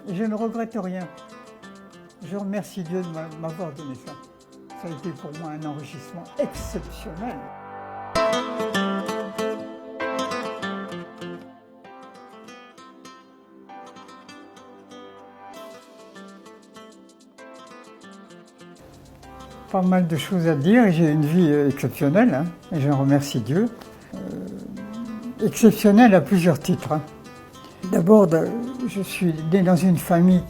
Et je ne regrette rien. Je remercie Dieu de m'avoir donné ça. Ça a été pour moi un enrichissement exceptionnel. Pas mal de choses à dire, j'ai une vie exceptionnelle, hein, et je remercie Dieu. Exceptionnelle à plusieurs titres. Hein. D'abord, je suis né dans une famille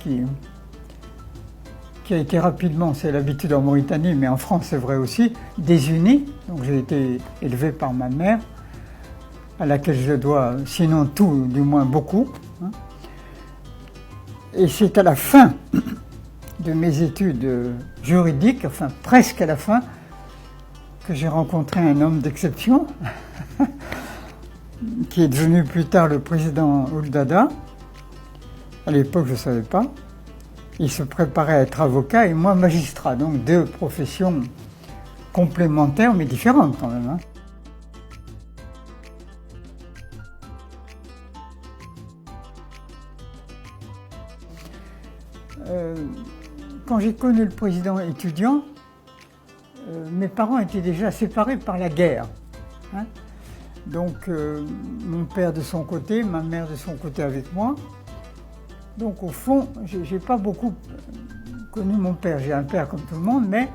qui a été rapidement, c'est l'habitude en Mauritanie, mais en France c'est vrai aussi, désunie. Donc j'ai été élevé par ma mère, à laquelle je dois, sinon tout, du moins beaucoup. Hein. Et c'est à la fin de mes études juridiques, enfin presque à la fin, que j'ai rencontré un homme d'exception, qui est devenu plus tard le président Ould Daddah. À l'époque, je ne savais pas. Il se préparait à être avocat et moi magistrat, donc deux professions complémentaires mais différentes quand même. Hein. Quand j'ai connu le président étudiant, mes parents étaient déjà séparés par la guerre. Hein. Donc mon père de son côté, ma mère de son côté avec moi. Donc au fond, j'ai pas beaucoup connu mon père. J'ai un père comme tout le monde, mais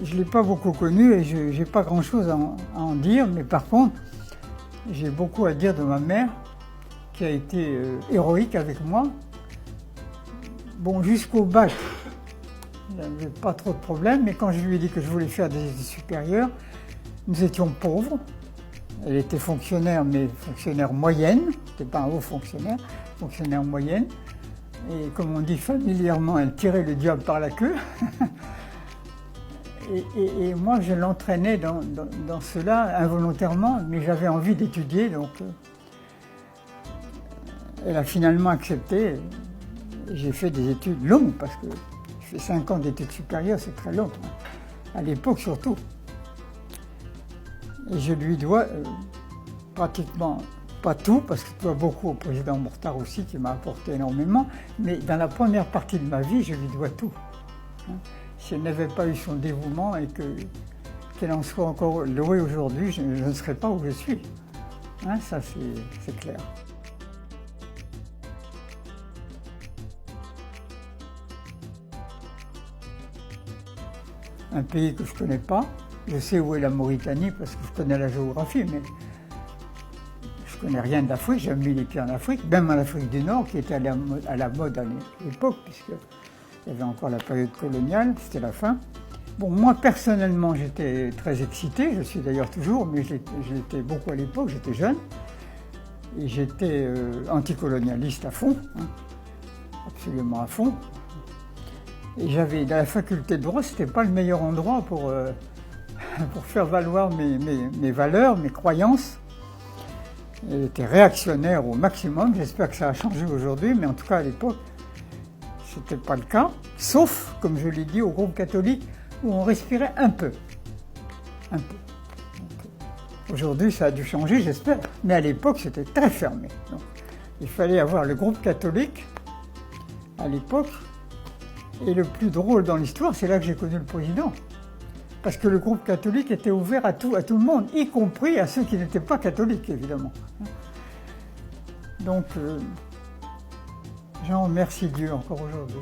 je l'ai pas beaucoup connu et je n'ai pas grand-chose à en dire. Mais par contre, j'ai beaucoup à dire de ma mère, qui a été héroïque avec moi. Bon, jusqu'au bac, il n'y avait pas trop de problèmes, mais quand je lui ai dit que je voulais faire des études supérieures, nous étions pauvres. Elle était fonctionnaire, mais fonctionnaire moyenne, c'était pas un haut fonctionnaire, fonctionnaire moyenne. Et comme on dit familièrement, elle tirait le diable par la queue. et moi, je l'entraînais dans cela involontairement, mais j'avais envie d'étudier, donc elle a finalement accepté. J'ai fait des études longues, parce que je fais 5 ans d'études supérieures, c'est très long, à l'époque surtout. Et je lui dois pratiquement pas tout, parce que je dois beaucoup au président Mortar aussi, qui m'a apporté énormément, mais dans la première partie de ma vie, je lui dois tout. Hein. Si elle n'avait pas eu son dévouement et qu'elle en soit encore louée aujourd'hui, je ne serais pas où je suis. Hein, ça, c'est clair. Un pays que je ne connais pas. Je sais où est la Mauritanie parce que je connais la géographie, mais je ne connais rien d'Afrique. J'ai mis les pieds en Afrique, même en Afrique du Nord, qui était à la mode à l'époque, puisqu'il y avait encore la période coloniale, c'était la fin. Bon, moi, personnellement, j'étais très excité, je suis d'ailleurs toujours, mais je l'étais beaucoup à l'époque, j'étais jeune. Et j'étais anticolonialiste à fond, hein, absolument à fond. Et j'avais, dans la faculté de droit, c'était pas le meilleur endroit pour faire valoir mes valeurs, mes croyances. J'étais réactionnaire au maximum, j'espère que ça a changé aujourd'hui, mais en tout cas à l'époque, c'était pas le cas. Sauf, comme je l'ai dit, au groupe catholique, où on respirait un peu. Un peu. Aujourd'hui, ça a dû changer, j'espère, mais à l'époque, c'était très fermé. Donc, il fallait avoir le groupe catholique, à l'époque. Et le plus drôle dans l'histoire, c'est là que j'ai connu le président. Parce que le groupe catholique était ouvert à tout le monde, y compris à ceux qui n'étaient pas catholiques, évidemment. Donc, j'en remercie Dieu encore aujourd'hui.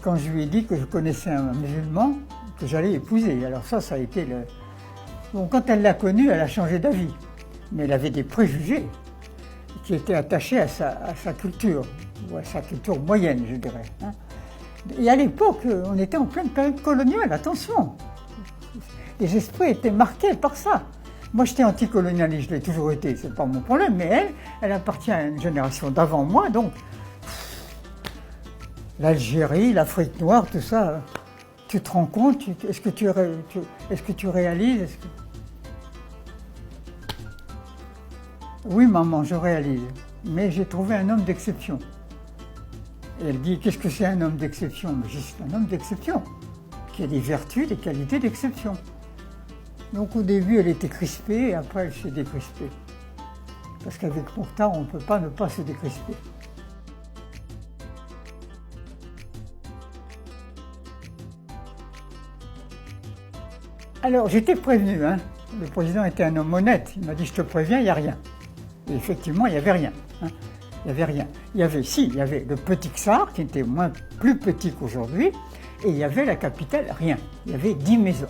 Quand je lui ai dit que je connaissais un musulman, que j'allais épouser, alors ça a été le... Bon, quand elle l'a connu, elle a changé d'avis. Mais elle avait des préjugés qui étaient attachés à sa culture, ou à sa culture moyenne, je dirais. Hein. Et à l'époque, on était en pleine période coloniale, attention. Les esprits étaient marqués par ça. Moi, j'étais anticolonialiste, je l'ai toujours été, c'est pas mon problème, mais elle appartient à une génération d'avant moi, donc l'Algérie, l'Afrique noire, tout ça, tu te rends compte, est-ce que tu réalises Oui, maman, je réalise, mais j'ai trouvé un homme d'exception. Et elle dit, qu'est-ce que c'est un homme d'exception? Mais je dis, c'est un homme d'exception. qui a des vertus, des qualités d'exception. Donc au début, elle était crispée et après, elle s'est décrispée. Parce qu'avec Mokhtar, on ne peut pas ne pas se décrisper. Alors, j'étais prévenu, hein. Le président était un homme honnête. Il m'a dit, je te préviens, il n'y a rien. Et effectivement, il n'y avait rien. Hein. Il n'y avait rien. Il y avait le petit Ksar, qui était plus petit qu'aujourd'hui, et il y avait la capitale, rien. Il y avait 10 maisons.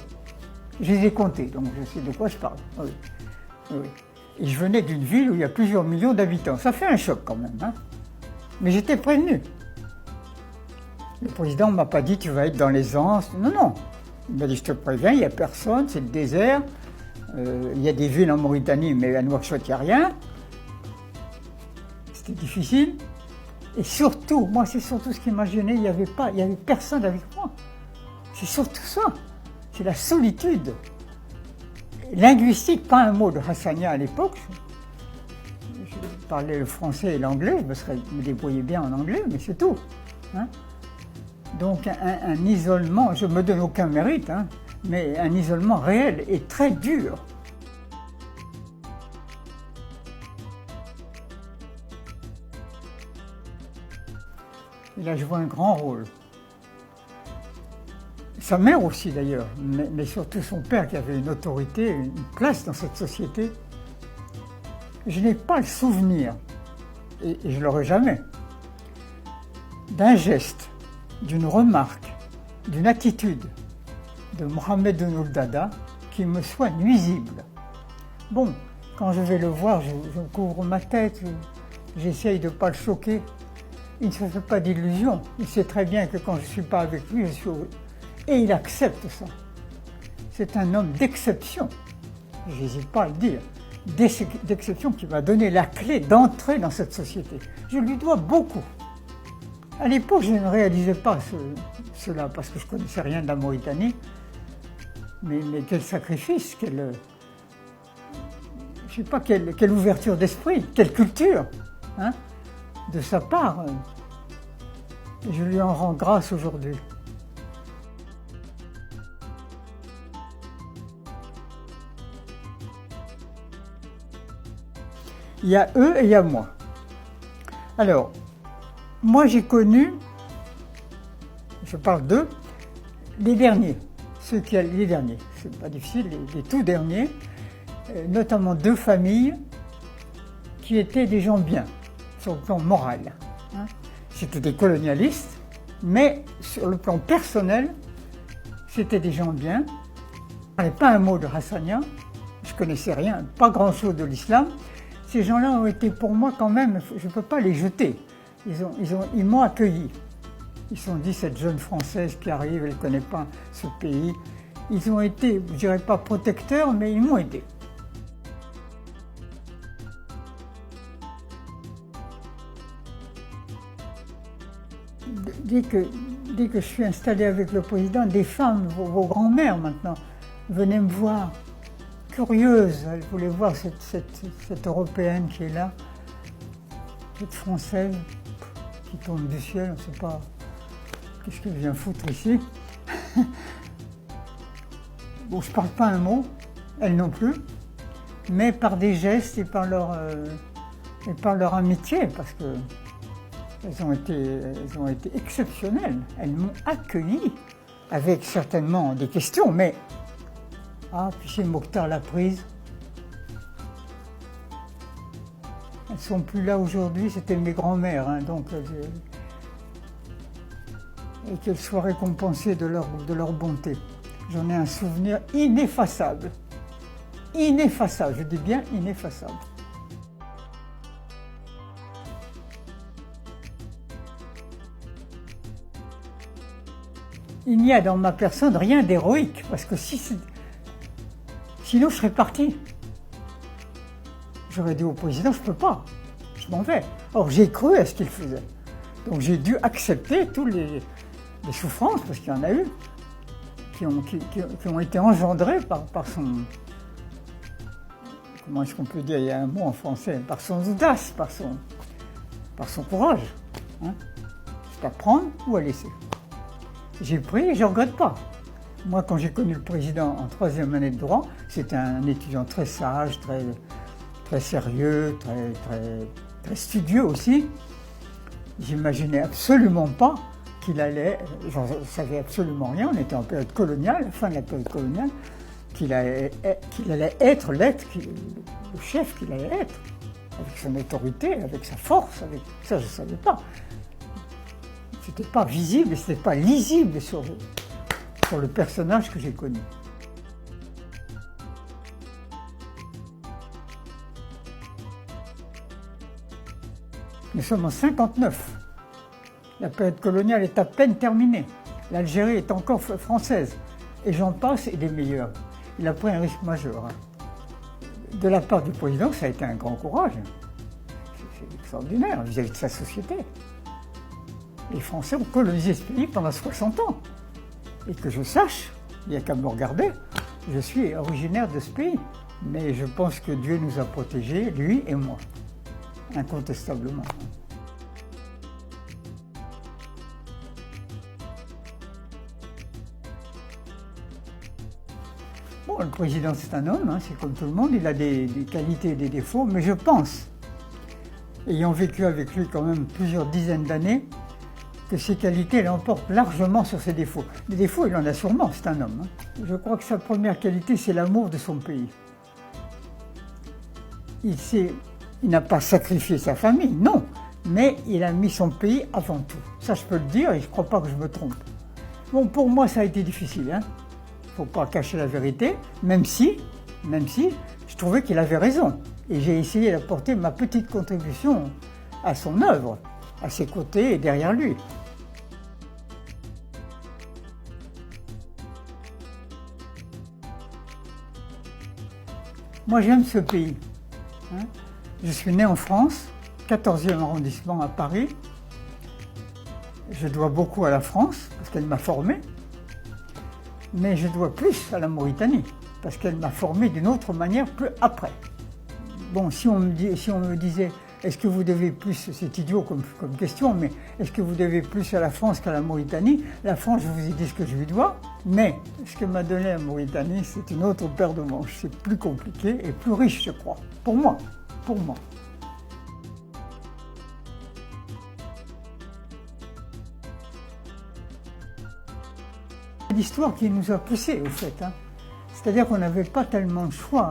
Je les ai comptées, donc je sais de quoi je parle. Oui. Oui. Et je venais d'une ville où il y a plusieurs millions d'habitants. Ça fait un choc quand même, hein. Mais j'étais prévenu. Le président ne m'a pas dit, tu vas être dans les anses. Non, non. Il m'a dit, je te préviens, il n'y a personne, c'est le désert. Il y a des villes en Mauritanie, mais à Nouakchott, il n'y a rien. C'était difficile. Et surtout, moi, c'est surtout ce qui m'a gêné, il n'y avait personne avec moi. C'est surtout ça. C'est la solitude. Linguistique, pas un mot de Hassania à l'époque. Je parlais le français et l'anglais, je me débrouillais bien en anglais, mais c'est tout. Hein. Donc un isolement, je ne me donne aucun mérite, hein, mais un isolement réel et très dur. Il a joué un grand rôle. Sa mère aussi d'ailleurs, mais surtout son père qui avait une autorité, une place dans cette société. Je n'ai pas le souvenir, et je ne l'aurai jamais, d'un geste, d'une remarque, d'une attitude de Mohamed Ould Dada qui me soit nuisible. Bon, quand je vais le voir, je couvre ma tête, j'essaye de ne pas le choquer. Il ne se fait pas d'illusions. Il sait très bien que quand je ne suis pas avec lui, je suis heureux. Et il accepte ça. C'est un homme d'exception, je n'hésite pas à le dire, d'exception qui m'a donné la clé d'entrer dans cette société. Je lui dois beaucoup. À l'époque, je ne réalisais pas cela parce que je ne connaissais rien de la Mauritanie. Mais quel sacrifice, je ne sais pas, quelle ouverture d'esprit, quelle culture, hein, de sa part. Et je lui en rends grâce aujourd'hui. Il y a eux et il y a moi. Alors, moi j'ai connu, je parle d'eux, les derniers, les derniers, c'est pas difficile, les tout derniers, notamment 2 familles qui étaient des gens bien, sur le plan moral. Hein. C'était des colonialistes, mais sur le plan personnel, c'était des gens bien. Je ne parlais pas un mot de Hassania, je ne connaissais rien, pas grand-chose de l'islam. Ces gens-là ont été pour moi quand même, je ne peux pas les jeter. Ils m'ont accueilli. Ils se sont dit, cette jeune Française qui arrive, elle ne connaît pas ce pays. Ils ont été, je ne dirais pas protecteurs, mais ils m'ont aidé. Dès que je suis installé avec le président, des femmes, vos grands-mères maintenant, venaient me voir. Curieuse, elle voulait voir cette Européenne qui est là, cette Française qui tombe du ciel, on ne sait pas qu'est-ce qu'elle vient foutre ici. Bon, je ne parle pas un mot, elle non plus, mais par des gestes et par leur amitié, parce qu'elles ont été exceptionnelles. Elles m'ont accueilli avec certainement des questions, mais ah, puis c'est Mokhtar l'a prise. Elles ne sont plus là aujourd'hui, c'était mes grands-mères, hein, donc et qu'elles soient récompensées de leur bonté. J'en ai un souvenir ineffaçable. Ineffaçable, je dis bien ineffaçable. Il n'y a dans ma personne rien d'héroïque, parce que sinon je serais parti. J'aurais dit au président, je ne peux pas, je m'en vais. Or j'ai cru à ce qu'il faisait. Donc j'ai dû accepter toutes les souffrances, parce qu'il y en a eu, qui ont été engendrées par son... Comment est-ce qu'on peut dire, il y a un mot en français, par son audace, par son courage. Hein. C'est à prendre ou à laisser. J'ai pris et je ne regrette pas. Moi, quand j'ai connu le président en 3e année de droit, c'était un étudiant très sage, très sérieux, très studieux aussi. J'imaginais absolument pas qu'il allait, j'en savais absolument rien, on était en période coloniale, fin de la période coloniale, qu'il allait être l'être, le chef qu'il allait être, avec son autorité, avec sa force, ça je ne savais pas. C'était pas visible, c'était pas lisible sur le personnage que j'ai connu. Nous sommes en 59. La période coloniale est à peine terminée. L'Algérie est encore française. Et j'en passe et des meilleurs. Il a pris un risque majeur. De la part du président, ça a été un grand courage. C'est extraordinaire vis-à-vis de sa société. Les Français ont colonisé ce pays pendant 60 ans. Et que je sache, il n'y a qu'à me regarder, je suis originaire de ce pays. Mais je pense que Dieu nous a protégés, lui et moi, incontestablement. Bon, le président, c'est un homme, c'est comme tout le monde, il a des qualités et des défauts, mais je pense, ayant vécu avec lui quand même plusieurs dizaines d'années, que ses qualités l'emportent largement sur ses défauts. Des défauts, il en a sûrement, c'est un homme. Je crois que sa première qualité, c'est l'amour de son pays. Il n'a pas sacrifié sa famille, non, mais il a mis son pays avant tout. Ça, je peux le dire et je ne crois pas que je me trompe. Bon, pour moi, ça a été difficile, Il ne faut pas cacher la vérité, même si je trouvais qu'il avait raison. Et j'ai essayé d'apporter ma petite contribution à son œuvre, à ses côtés et derrière lui. Moi, j'aime ce pays. Je suis né en France, 14e arrondissement à Paris. Je dois beaucoup à la France, parce qu'elle m'a formé. Mais je dois plus à la Mauritanie, parce qu'elle m'a formé d'une autre manière plus après. Bon, si on me disait, est-ce que vous devez plus, c'est idiot comme question, mais est-ce que vous devez plus à la France qu'à la Mauritanie? La France, je vous ai dit ce que je lui dois, mais ce que m'a donné la Mauritanie, c'est une autre paire de manches. C'est plus compliqué et plus riche, je crois. Pour moi. C'est l'histoire qui nous a poussés, au fait. C'est-à-dire qu'on n'avait pas tellement de choix.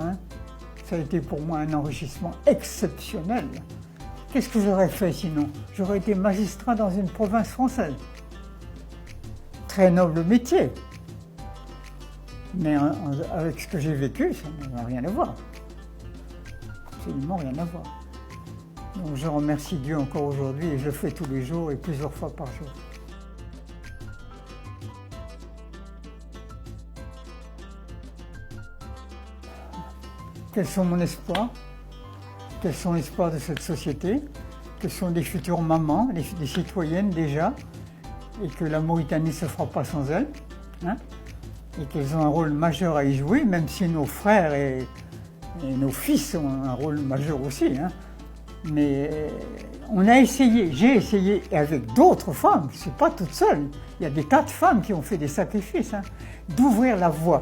Ça a été pour moi un enrichissement exceptionnel. Qu'est-ce que j'aurais fait sinon? J'aurais été magistrat dans une province française. Très noble métier. Mais avec ce que j'ai vécu, ça n'a rien à voir. Absolument rien à voir. Donc je remercie Dieu encore aujourd'hui et je le fais tous les jours et plusieurs fois par jour. Quels sont mon espoir? Quels sont les espoirs de cette société? Quelles sont les futures mamans, les citoyennes déjà? Et que la Mauritanie ne se fera pas sans elles. Et qu'elles ont un rôle majeur à y jouer, même si nos frères et nos fils ont un rôle majeur aussi. Mais on a essayé, j'ai essayé, et avec d'autres femmes, je ne suis pas toute seule, il y a des tas de femmes qui ont fait des sacrifices, d'ouvrir la voie.